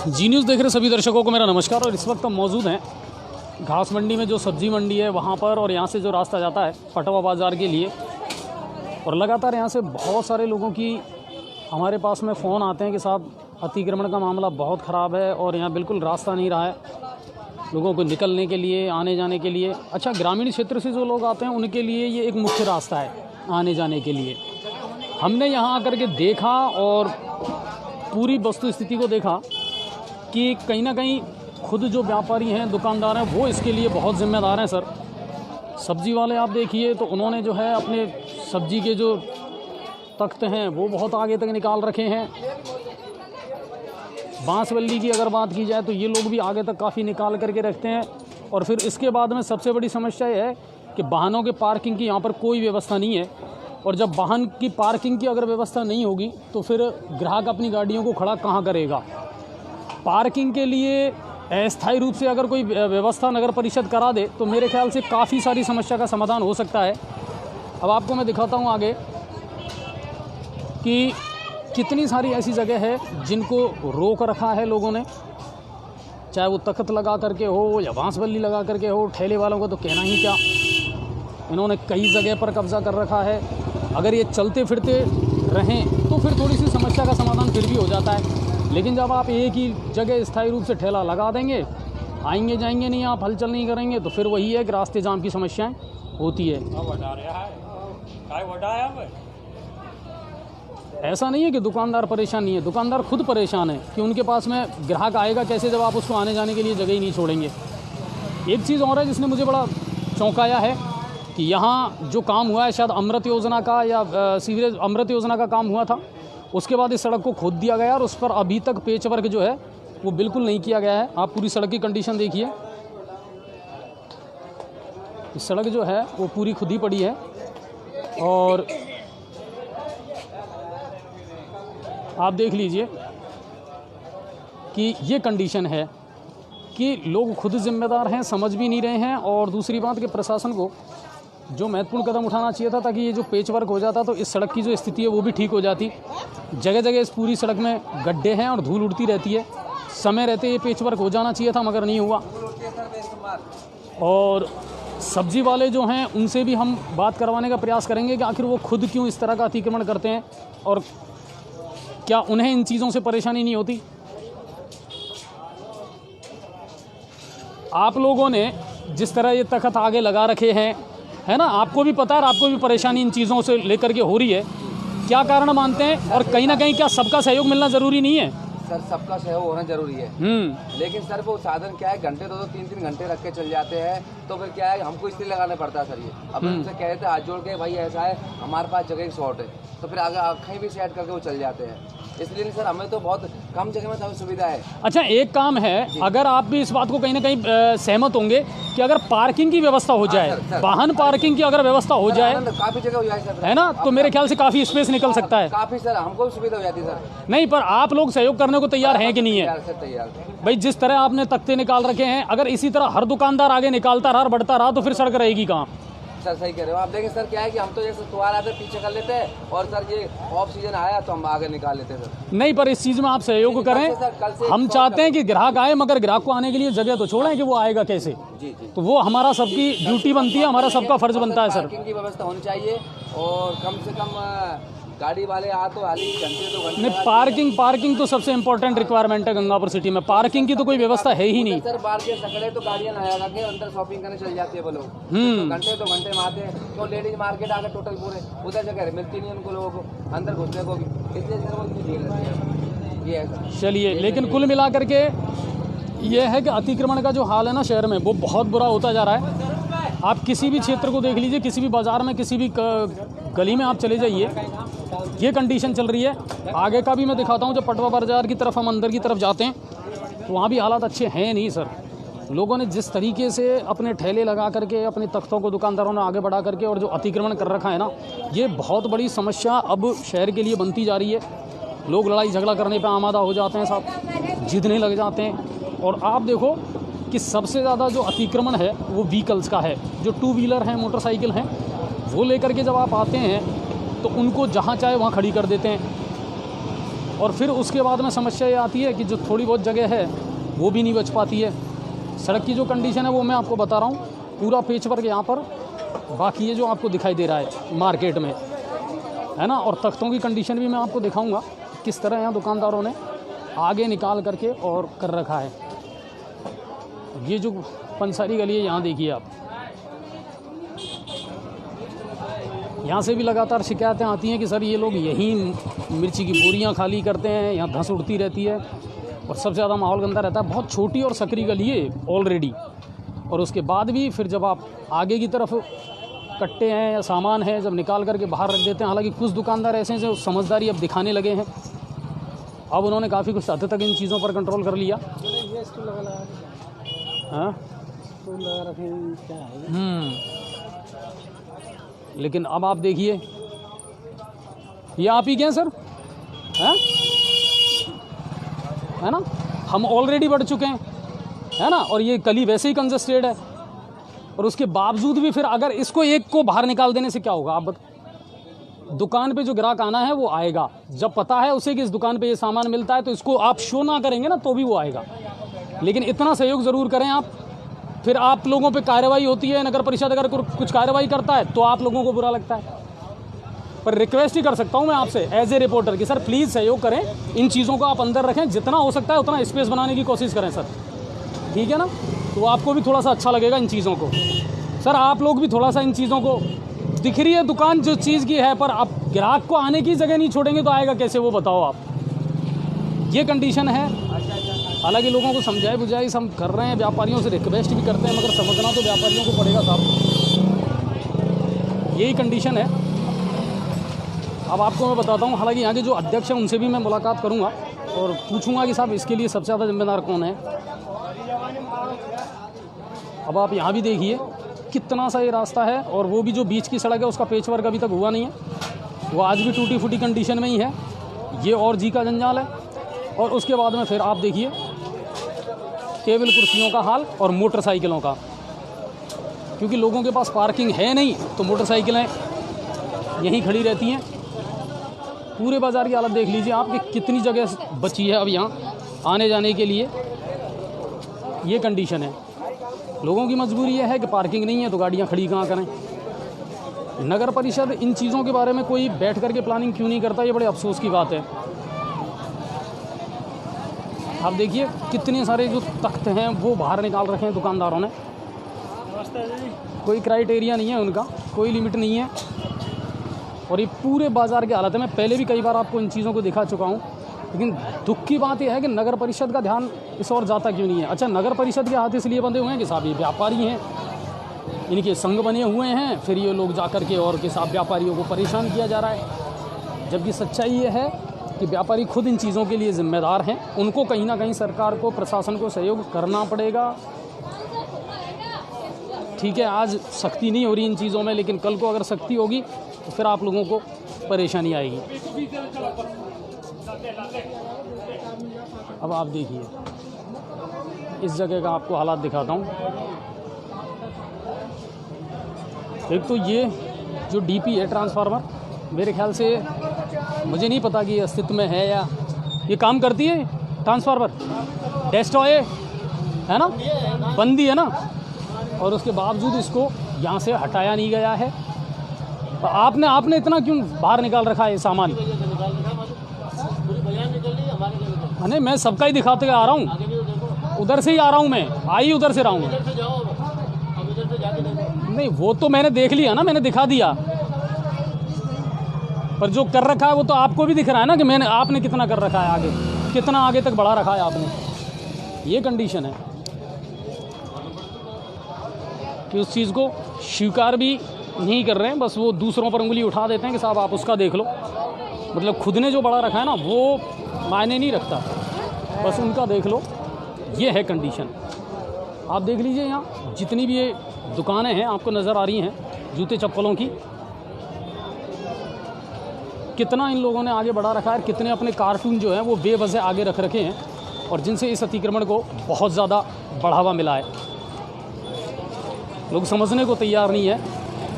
जी news देख रहे सभी दर्शकों को मेरा नमस्कार। और इस वक्त हम मौजूद हैं घास मंडी में, जो सब्जी मंडी है वहाँ पर, और यहाँ से जो रास्ता जाता है पटवा बाज़ार के लिए। और लगातार यहाँ से बहुत सारे लोगों की हमारे पास में फ़ोन आते हैं कि साहब अतिक्रमण का मामला बहुत ख़राब है और यहाँ बिल्कुल रास्ता नहीं रहा है लोगों को निकलने के लिए, आने जाने के लिए। अच्छा, ग्रामीण क्षेत्र से जो लोग आते हैं उनके लिए ये एक मुख्य रास्ता है आने जाने के लिए। हमने यहाँ आकर के देखा और पूरी वस्तु स्थिति को देखा कि कहीं ना कहीं खुद जो व्यापारी हैं, दुकानदार हैं, वो इसके लिए बहुत जिम्मेदार हैं सर। सब्जी वाले आप देखिए तो उन्होंने जो है अपने सब्जी के जो तख्त हैं वो बहुत आगे तक निकाल रखे हैं। बांसवल्ली की अगर बात की जाए तो ये लोग भी आगे तक काफ़ी निकाल करके रखते हैं। और फिर इसके बाद में सबसे बड़ी समस्या ये है कि वाहनों के पार्किंग की यहाँ पर कोई व्यवस्था नहीं है। और जब वाहन की पार्किंग की अगर व्यवस्था नहीं होगी तो फिर ग्राहक अपनी गाड़ियों को खड़ा कहाँ करेगा। पार्किंग के लिए अस्थायी रूप से अगर कोई व्यवस्था नगर परिषद करा दे तो मेरे ख्याल से काफ़ी सारी समस्या का समाधान हो सकता है। अब आपको मैं दिखाता हूँ आगे कि कितनी सारी ऐसी जगह है जिनको रोक रखा है लोगों ने, चाहे वो तख्त लगा करके हो या बांसवल्ली लगा करके हो। ठेले वालों को तो कहना ही क्या, इन्होंने कई जगह पर कब्जा कर रखा है। अगर ये चलते फिरते रहें तो फिर थोड़ी सी समस्या का समाधान फिर भी हो जाता है। लेकिन जब आप एक ही जगह स्थायी रूप से ठेला लगा देंगे, आएंगे जाएंगे नहीं, आप हलचल नहीं करेंगे, तो फिर वही है कि रास्ते जाम की समस्याएं होती है। ऐसा नहीं है कि दुकानदार परेशान नहीं है, दुकानदार खुद परेशान है कि उनके पास में ग्राहक आएगा कैसे जब आप उसको आने जाने के लिए जगह ही नहीं छोड़ेंगे। एक चीज़ और है जिसने मुझे बड़ा चौंकाया है कि यहाँ जो काम हुआ है, शायद अमृत योजना का या सीवरेज अमृत योजना का काम हुआ था, उसके बाद इस सड़क को खोद दिया गया और उस पर अभी तक पेच वर्क जो है वो बिल्कुल नहीं किया गया है। आप पूरी सड़क की कंडीशन देखिए, इस सड़क जो है वो पूरी खुदी पड़ी है। और आप देख लीजिए कि ये कंडीशन है कि लोग खुद जिम्मेदार हैं, समझ भी नहीं रहे हैं। और दूसरी बात कि प्रशासन को जो महत्वपूर्ण कदम उठाना चाहिए था ताकि ये जो पेच वर्क हो जाता तो इस सड़क की जो स्थिति है वो भी ठीक हो जाती। जगह जगह इस पूरी सड़क में गड्ढे हैं और धूल उड़ती रहती है, समय रहते ये पेच वर्क हो जाना चाहिए था मगर नहीं हुआ। और सब्जी वाले जो हैं उनसे भी हम बात करवाने का प्रयास करेंगे कि आखिर वो खुद क्यों इस तरह का अतिक्रमण करते हैं और क्या उन्हें इन चीज़ों से परेशानी नहीं होती। आप लोगों ने जिस तरह ये तख्त आगे लगा रखे हैं, है ना, आपको भी पता है, आपको भी परेशानी इन चीज़ों से लेकर के हो रही है। क्या कारण मानते हैं? और कहीं ना कहीं क्या सबका सहयोग मिलना ज़रूरी नहीं है? सर, सबका सहयोग होना जरूरी है। लेकिन सर वो साधन क्या है, घंटे 2-2 3-3 घंटे रख के चल जाते हैं, तो फिर क्या है, हमको इसलिए लगाना पड़ता है सर। ये अब उनसे कह रहे थे हाथ जोड़ के, भाई ऐसा है हमारे पास जगह की शॉर्ट है, तो फिर आगे कहीं भी सेट करके वो चल जाते हैं। इसलिए सर हमें तो बहुत कम जगह में सब सुविधा है। अच्छा, एक काम है, अगर आप भी इस बात को कहीं ना कहीं सहमत होंगे कि अगर पार्किंग की व्यवस्था हो जाए, वाहन पार्किंग की अगर व्यवस्था हो जाए, काफी जगह हो जाए सर, है ना, तो मेरे ख्याल से काफ़ी स्पेस निकल सकता है। काफी सर, हमको भी सुविधा हो जाती है सर। नहीं, पर आप लोग सहयोग करने को तैयार हैं कि नहीं है? तैयार भाई, जिस तरह आपने तख्ते निकाल रखे हैं, अगर इसी तरह हर दुकानदार आगे निकालता रहा, बढ़ता रहा, तो फिर सड़क रहेगी कहाँ? सर सही कह रहे हो आप। देखें सर, क्या है कि हम तो जैसे त्योहार आते पीछे कर लेते हैं, और सर ये ऑफ सीजन आया तो हम आगे निकाल लेते हैं सर। नहीं, पर इस चीज़ में आप सहयोग करें। हम चाहते हैं कि ग्राहक आए, मगर ग्राहक को आने के लिए जगह तो छोड़ें कि वो आएगा कैसे। जी जी, तो वो हमारा सबकी ड्यूटी बनती है, हमारा सबका फर्ज बनता है सर। पार्किंग की व्यवस्था होनी चाहिए और कम से कम गाड़ी वाले आ तो हाल ही घंटे 2 घंटे। नहीं, पार्किंग तो सबसे इम्पोर्टेंट रिक्वायरमेंट है गंगापुर सिटी में। पार्किंग की तो कोई व्यवस्था है ही नहीं सर। बाहर के सकड़े तो गाड़ियां नया लगे, अंदर शॉपिंग करने चल जाती है वो लोग, तो घंटे 2 घंटे में आते हैं। तो लेडीज मार्केट आकर टोटल पूरे उधर जगह मिलती नहीं उनको, लोगों को अंदर घुसने को भी, इसलिए सर वो इतनी भीड़ रहती है। ये है सर। चलिए, लेकिन कुल मिला करके ये है कि अतिक्रमण का जो हाल है ना शहर में, वो बहुत बुरा होता जा रहा है। आप किसी भी क्षेत्र को देख लीजिए, किसी भी बाज़ार में, किसी भी गली में आप चले जाइए, ये कंडीशन चल रही है। आगे का भी मैं दिखाता हूँ, जब पटवा बाज़ार की तरफ हम अंदर की तरफ जाते हैं तो वहाँ भी हालात अच्छे हैं नहीं सर। लोगों ने जिस तरीके से अपने ठेले लगा करके, अपने तख्तों को दुकानदारों ने आगे बढ़ा करके और जो अतिक्रमण कर रखा है ना, ये बहुत बड़ी समस्या अब शहर के लिए बनती जा रही है। लोग लड़ाई झगड़ा करने पर आमादा हो जाते हैं साहब, जिदने लग जाते हैं। और आप देखो कि सबसे ज़्यादा जो अतिक्रमण है वो व्हीकल्स का है, जो 2 व्हीलर हैं, मोटरसाइकिल हैं, वो लेकर के जब आप आते हैं तो उनको जहाँ चाहे वहाँ खड़ी कर देते हैं। और फिर उसके बाद में समस्या ये आती है कि जो थोड़ी बहुत जगह है वो भी नहीं बच पाती है। सड़क की जो कंडीशन है वो मैं आपको बता रहा हूँ, पूरा पेच वर्क यहाँ पर बाकी ये जो आपको दिखाई दे रहा है मार्केट में, है ना। और तख्तों की कंडीशन भी मैं आपको दिखाऊंगा किस तरह यहाँ दुकानदारों ने आगे निकाल करके और कर रखा है। ये जो पंसारी गली है यहाँ देखिए आप, यहाँ से भी लगातार शिकायतें आती हैं कि सर ये लोग यहीं मिर्ची की बोरियाँ खाली करते हैं, यहाँ धंस उड़ती रहती है और सबसे ज़्यादा माहौल गंदा रहता है। बहुत छोटी और सकरी गली है ऑलरेडी, और उसके बाद भी फिर जब आप आगे की तरफ कट्टे हैं या सामान है जब निकाल करके बाहर रख देते हैं। हालांकि कुछ दुकानदार ऐसे हैं जो समझदारी अब दिखाने लगे हैं, अब उन्होंने काफ़ी कुछ हद तक इन चीज़ों पर कंट्रोल कर लिया। हाँ लेकिन अब आप देखिए ये आप ही क्या हैं सर, हैं है ना, हम ऑलरेडी बढ़ चुके हैं, है ना। और ये गली वैसे ही कंजस्टेड है, और उसके बावजूद भी फिर अगर इसको एक को बाहर निकाल देने से क्या होगा आप दुकान पे जो ग्राहक आना है वो आएगा, जब पता है उसे कि इस दुकान पे ये सामान मिलता है तो इसको आप शो ना करेंगे ना तो भी वो आएगा। लेकिन इतना सहयोग ज़रूर करें आप, फिर आप लोगों पे कार्रवाई होती है, नगर परिषद अगर कुछ कार्रवाई करता है तो आप लोगों को बुरा लगता है। पर रिक्वेस्ट ही कर सकता हूँ मैं आपसे एज ए रिपोर्टर कि सर प्लीज़ सहयोग करें, इन चीज़ों को आप अंदर रखें, जितना हो सकता है उतना स्पेस बनाने की कोशिश करें सर, ठीक है ना। तो आपको भी थोड़ा सा अच्छा लगेगा इन चीज़ों को। सर आप लोग भी थोड़ा सा इन चीज़ों को, दिख रही है दुकान जो चीज़ की है, पर आप ग्राहक को आने की जगह नहीं छोड़ेंगे तो आएगा कैसे वो बताओ आप। ये कंडीशन है। हालांकि लोगों को समझाए बुझाए हम कर रहे हैं, व्यापारियों से रिक्वेस्ट भी करते हैं, मगर समझना तो व्यापारियों को पड़ेगा साहब, यही कंडीशन है। अब आपको मैं बताता हूँ, हालांकि यहाँ के जो अध्यक्ष हैं उनसे भी मैं मुलाकात करूँगा और पूछूंगा कि साहब इसके लिए सबसे ज़्यादा जिम्मेदार कौन है। अब आप यहाँ भी देखिए कितना सा ये रास्ता है, और वो भी जो बीच की सड़क है उसका पेच वर्क अभी तक हुआ नहीं है, वो आज भी टूटी फूटी कंडीशन में ही है। ये और जी का जंजाल है। और उसके बाद में फिर आप देखिए टेबल कुर्सियों का हाल और मोटरसाइकिलों का, क्योंकि लोगों के पास पार्किंग है नहीं तो मोटरसाइकिलें यहीं खड़ी रहती हैं। पूरे बाज़ार की हालत देख लीजिए आप कि कितनी जगह बची है अब यहाँ आने जाने के लिए। ये कंडीशन है। लोगों की मजबूरी यह है कि पार्किंग नहीं है तो गाड़ियाँ खड़ी कहाँ करें। नगर परिषद इन चीज़ों के बारे में कोई बैठ करके प्लानिंग क्यों नहीं करता, ये बड़े अफसोस की बात है। आप देखिए कितने सारे जो तख्त हैं वो बाहर निकाल रखे हैं दुकानदारों ने। कोई क्राइटेरिया नहीं है उनका, कोई लिमिट नहीं है। और ये पूरे बाज़ार की हालत है। मैं पहले भी कई बार आपको इन चीज़ों को दिखा चुका हूँ, लेकिन दुख की बात यह है कि नगर परिषद का ध्यान इस ओर जाता क्यों नहीं है। अच्छा, नगर परिषद के हाथ इसलिए बंधे हुए हैं कि साहब ये व्यापारी हैं, इनके संग बने हुए हैं, फिर ये लोग जा कर के और के साथ व्यापारियों को परेशान किया जा रहा है। जबकि सच्चाई ये है कि व्यापारी खुद इन चीज़ों के लिए ज़िम्मेदार हैं। उनको कहीं ना कहीं सरकार को, प्रशासन को सहयोग करना पड़ेगा। ठीक है, आज सख्ती नहीं हो रही इन चीज़ों में, लेकिन कल को अगर सख्ती होगी तो फिर आप लोगों को परेशानी आएगी। अब आप देखिए इस जगह का आपको हालात दिखाता हूँ। एक तो ये जो डीपी है ट्रांसफार्मर, मेरे ख्याल से, मुझे नहीं पता कि अस्तित्व में है या ये काम करती है ट्रांसफार्मर। डेस्टॉय है ना, बंदी है ना, और उसके बावजूद इसको यहाँ से हटाया नहीं गया है। आपने इतना क्यों बाहर निकाल रखा है ये सामान? नहीं, मैं सबका ही दिखाते आ रहा हूँ, उधर से ही आ रहा हूँ, मैं आई उधर से रहा हूँ। नहीं, वो तो मैंने देख लिया ना, मैंने दिखा दिया, पर जो कर रखा है वो तो आपको भी दिख रहा है ना कि आपने कितना कर रखा है, आगे कितना आगे तक बढ़ा रखा है आपने। ये कंडीशन है कि उस चीज़ को स्वीकार भी नहीं कर रहे हैं, बस वो दूसरों पर उंगली उठा देते हैं कि साहब आप उसका देख लो। मतलब खुद ने जो बड़ा रखा है ना वो मायने नहीं रखता, बस उनका देख लो। ये है कंडीशन। आप देख लीजिए यहाँ जितनी भी ये दुकानें हैं आपको नज़र आ रही हैं जूते चप्पलों की, कितना इन लोगों ने आगे बढ़ा रखा है, कितने अपने कार्टून जो हैं वो बेवजह आगे रख रखे हैं, और जिनसे इस अतिक्रमण को बहुत ज़्यादा बढ़ावा मिला है। लोग समझने को तैयार नहीं है।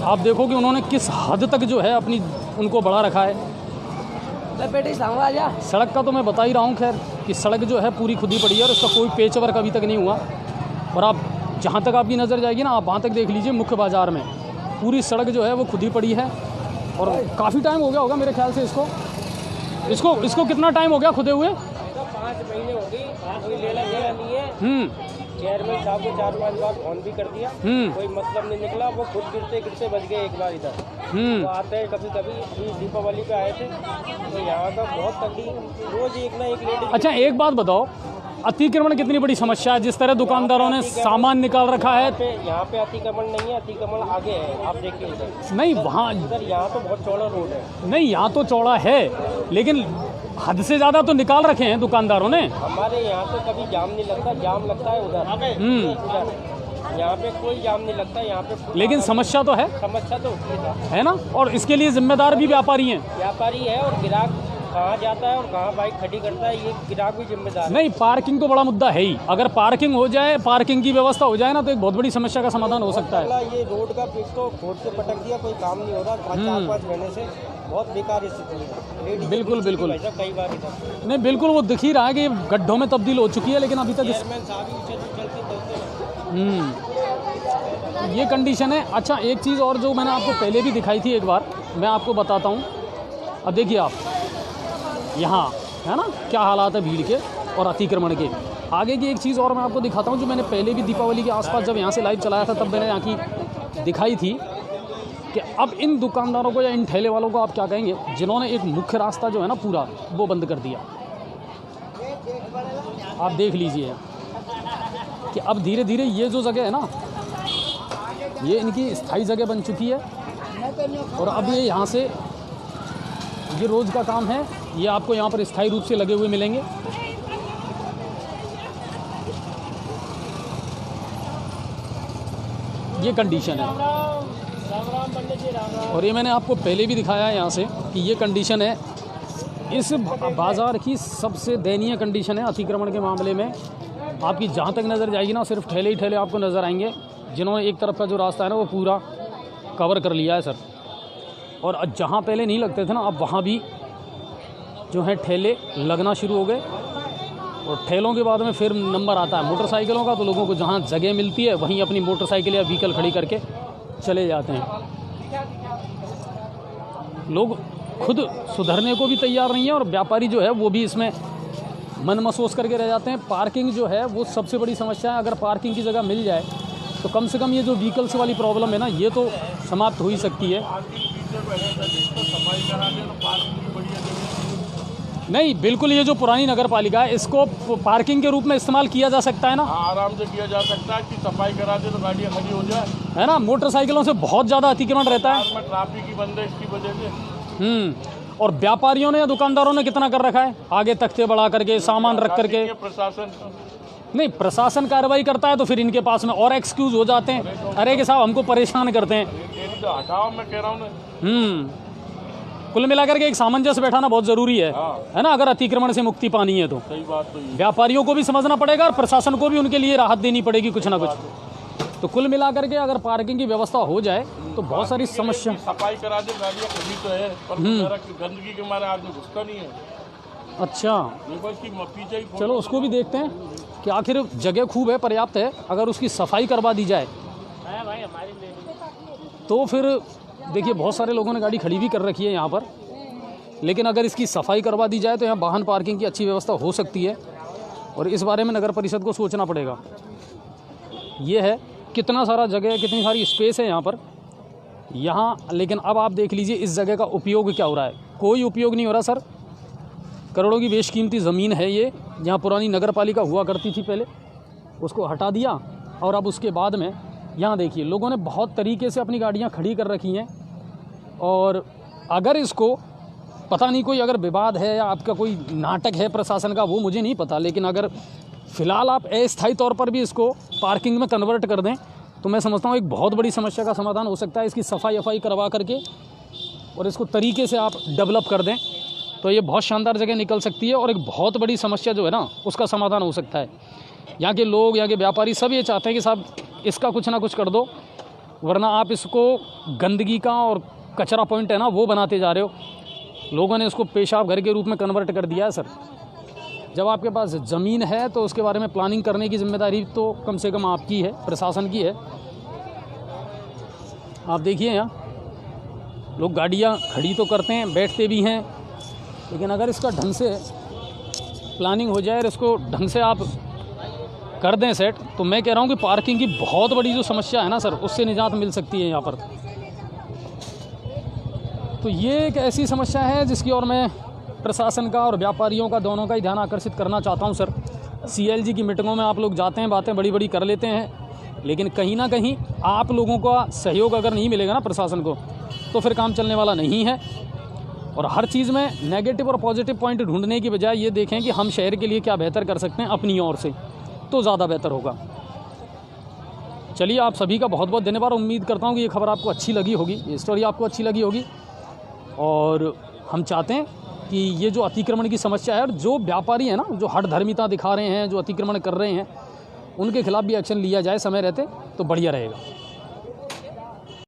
आप देखो कि उन्होंने किस हद तक जो है अपनी उनको बढ़ा रखा है। बेटे सामने आ जा। सड़क का तो मैं बता ही रहा हूँ खैर कि सड़क जो है पूरी खुदी पड़ी है और उसका कोई पेच वर्क अभी तक नहीं हुआ। और आप जहाँ तक आपकी नज़र जाएगी ना, आप वहाँ तक देख लीजिए, मुख्य बाज़ार में पूरी सड़क जो है वो खुदी पड़ी है। और काफ़ी टाइम हो गया होगा मेरे ख्याल से इसको कितना टाइम हो गया खुदे हुए? 5 महीने हो गई। कोई लेना देना नहीं है। चेयरमैन साहब को 4-5 बार फोन भी कर दिया, कोई मतलब नहीं निकला। वो खुद गिरते बच गए एक बार इधर। वो आते हैं कभी कभी, दीपावली पे आए थे, तो यहाँ का बहुत तकलीफ, रोज एक ना एक लेडी। अच्छा एक बात बताओ, अतिक्रमण कितनी बड़ी समस्या है? जिस तरह दुकानदारों ने सामान निकाल रखा है। यहाँ पे अतिक्रमण नहीं है, अतिक्रमण आगे है, आप देखिए उधर। नहीं वहाँ उधर, यहाँ तो बहुत चौड़ा रोड है। नहीं यहाँ तो चौड़ा है, लेकिन हद से ज़्यादा तो निकाल रखे हैं दुकानदारों ने। हमारे यहाँ तो कभी जाम नहीं लगता, जाम लगता है उधर। यहाँ पे कोई जाम नहीं लगता यहाँ पे। लेकिन समस्या तो है, समस्या तो होती है ना। और इसके लिए जिम्मेदार भी व्यापारी हैं। व्यापारी है, और ग्राहक कहाँ जाता है और कहाँ बाइक खड़ी करता है, ये ग्राहक भी जिम्मेदार है। नहीं, पार्किंग तो बड़ा मुद्दा है ही। अगर पार्किंग हो जाए, पार्किंग की व्यवस्था हो जाए ना, तो एक बहुत बड़ी समस्या का समाधान हो सकता है। ये रोड का पिच तो खोद से पटक दिया, कोई काम नहीं हो रहा। 4-5 महीने से बहुत बेकार स्थिति है। बिल्कुल बिल्कुल कई बार इधर नहीं, बिल्कुल वो दिख ही रहा है कि गड्ढों में तब्दील हो चुकी है, लेकिन अभी तक ये कंडीशन है। अच्छा एक चीज़ और जो मैंने आपको पहले भी दिखाई थी एक बार, मैं आपको बताता हूँ। अब देखिए आप यहाँ, है ना, क्या हालात है भीड़ के और अतिक्रमण के। आगे की एक चीज़ और मैं आपको दिखाता हूँ, जो मैंने पहले भी दीपावली के आसपास जब यहाँ से लाइव चलाया था तब मैंने यहाँ की दिखाई थी कि अब इन दुकानदारों को या इन ठेले वालों को आप क्या कहेंगे, जिन्होंने एक मुख्य रास्ता जो है ना पूरा वो बंद कर दिया। आप देख लीजिए कि अब धीरे धीरे ये जो जगह है ना, ये इनकी स्थायी जगह बन चुकी है। और अब ये यहाँ से, ये रोज़ का काम है, ये आपको यहाँ पर स्थायी रूप से लगे हुए मिलेंगे। ये कंडीशन है। और ये मैंने आपको पहले भी दिखाया है यहाँ से कि ये कंडीशन है। इस बाज़ार की सबसे दयनीय कंडीशन है अतिक्रमण के मामले में। आपकी जहाँ तक नज़र जाएगी ना, सिर्फ ठेले ही ठेले आपको नज़र आएंगे, जिन्होंने एक तरफ का जो रास्ता है ना वो पूरा कवर कर लिया है सर। और जहाँ पहले नहीं लगते थे ना, अब वहाँ भी जो है ठेले लगना शुरू हो गए। और ठेलों के बाद में फिर नंबर आता है मोटरसाइकिलों का, तो लोगों को जहाँ जगह मिलती है वहीं अपनी मोटरसाइकिल या व्हीकल खड़ी करके चले जाते हैं। लोग खुद सुधरने को भी तैयार नहीं है और व्यापारी जो है वो भी इसमें मन महसूस करके रह जाते हैं। पार्किंग जो है वो सबसे बड़ी समस्या है। अगर पार्किंग की जगह मिल जाए तो कम से कम ये जो व्हीकल्स वाली प्रॉब्लम है ना, ये तो समाप्त हो ही सकती है। नहीं बिल्कुल, ये जो पुरानी नगर पालिका है इसको पार्किंग के रूप में इस्तेमाल किया जा सकता है ना। आराम से किया जा सकता है कि सफाई करा दे तो गाड़ियाँ खड़ी हो जाए, है ना। मोटरसाइकिलों से बहुत ज़्यादा अतिक्रमण रहता है। ट्रैफिक की बंद है इसकी वजह से। और व्यापारियों ने या दुकानदारों ने कितना कर रखा है, आगे तख्ते बढ़ा करके, सामान रख करके। प्रशासन नहीं, प्रशासन कार्रवाई करता है तो फिर इनके पास में और एक्सक्यूज़ हो जाते हैं, अरे कि साहब हमको परेशान करते हैं। हटाओ, मैं कह रहा हूँ। कुल मिलाकर के एक सामंजस्य बैठाना बहुत ज़रूरी है ना। अगर अतिक्रमण से मुक्ति पानी है तो सही बात तो व्यापारियों को भी समझना पड़ेगा और प्रशासन को भी उनके लिए राहत देनी पड़ेगी कुछ ना कुछ। तो कुल मिलाकर के अगर पार्किंग की व्यवस्था हो जाए तो बहुत सारी समस्या। सफाई करा दे, गाड़ियाँ खड़ी तो है पर गंदगी के मारे आदमी घुसता नहीं है। अच्छा पीछे ही चलो उसको भी देखते हैं कि आखिर जगह खूब है, पर्याप्त है। अगर उसकी सफाई करवा दी जाए तो फिर देखिए बहुत सारे लोगों ने गाड़ी खड़ी भी कर रखी है यहाँ पर, लेकिन अगर इसकी सफाई करवा दी जाए तो यहाँ वाहन पार्किंग की अच्छी व्यवस्था हो सकती है। और इस बारे में नगर परिषद को सोचना पड़ेगा। ये है कितना सारा जगह, कितनी सारी स्पेस है यहाँ पर यहाँ। लेकिन अब आप देख लीजिए इस जगह का उपयोग क्या हो रहा है। कोई उपयोग नहीं हो रहा सर। करोड़ों की बेशकीमती ज़मीन है ये, जहाँ पुरानी नगर पालिका हुआ करती थी पहले, उसको हटा दिया। और अब उसके बाद में यहाँ देखिए लोगों ने बहुत तरीके से अपनी गाड़ियाँ खड़ी कर रखी हैं। और अगर इसको पता नहीं कोई अगर विवाद है या आपका कोई नाटक है प्रशासन का, वो मुझे नहीं पता, लेकिन अगर फ़िलहाल आप अस्थायी तौर पर भी इसको पार्किंग में कन्वर्ट कर दें तो मैं समझता हूँ एक बहुत बड़ी समस्या का समाधान हो सकता है। इसकी सफाई करवा करके और इसको तरीके से आप डेवलप कर दें तो ये बहुत शानदार जगह निकल सकती है और एक बहुत बड़ी समस्या जो है ना उसका समाधान हो सकता है। यहाँ के लोग, यहाँ के व्यापारी सब ये चाहते हैं कि साहब इसका कुछ ना कुछ कर दो, वरना आप इसको गंदगी का और कचरा पॉइंट है ना वो बनाते जा रहे हो। लोगों ने इसको पेशाब घर के रूप में कन्वर्ट कर दिया है सर। जब आपके पास ज़मीन है तो उसके बारे में प्लानिंग करने की जिम्मेदारी तो कम से कम आपकी है, प्रशासन की है। आप देखिए यहाँ लोग गाड़ियाँ खड़ी तो करते हैं, बैठते भी हैं, लेकिन अगर इसका ढंग से प्लानिंग हो जाए और इसको ढंग से आप कर दें सेट, तो मैं कह रहा हूँ कि पार्किंग की बहुत बड़ी जो समस्या है ना सर, उससे निजात मिल सकती है यहाँ पर। तो ये एक ऐसी समस्या है जिसकी ओर मैं प्रशासन का और व्यापारियों का, दोनों का ही ध्यान आकर्षित करना चाहता हूँ सर। CLG की मीटिंगों में आप लोग जाते हैं, बातें बड़ी बड़ी कर लेते हैं, लेकिन कहीं ना कहीं आप लोगों का सहयोग अगर नहीं मिलेगा ना प्रशासन को, तो फिर काम चलने वाला नहीं है। और हर चीज़ में नेगेटिव और पॉजिटिव पॉइंट ढूंढने की बजाय ये देखें कि हम शहर के लिए क्या बेहतर कर सकते हैं अपनी ओर से, तो ज़्यादा बेहतर होगा। चलिए, आप सभी का बहुत बहुत धन्यवाद। उम्मीद करता हूँ कि ये खबर आपको अच्छी लगी होगी, ये स्टोरी आपको अच्छी लगी होगी। और हम चाहते हैं कि ये जो अतिक्रमण की समस्या है, और जो व्यापारी हैं ना, जो हठधर्मिता दिखा रहे हैं, जो अतिक्रमण कर रहे हैं, उनके खिलाफ़ भी एक्शन लिया जाए समय रहते, तो बढ़िया रहेगा।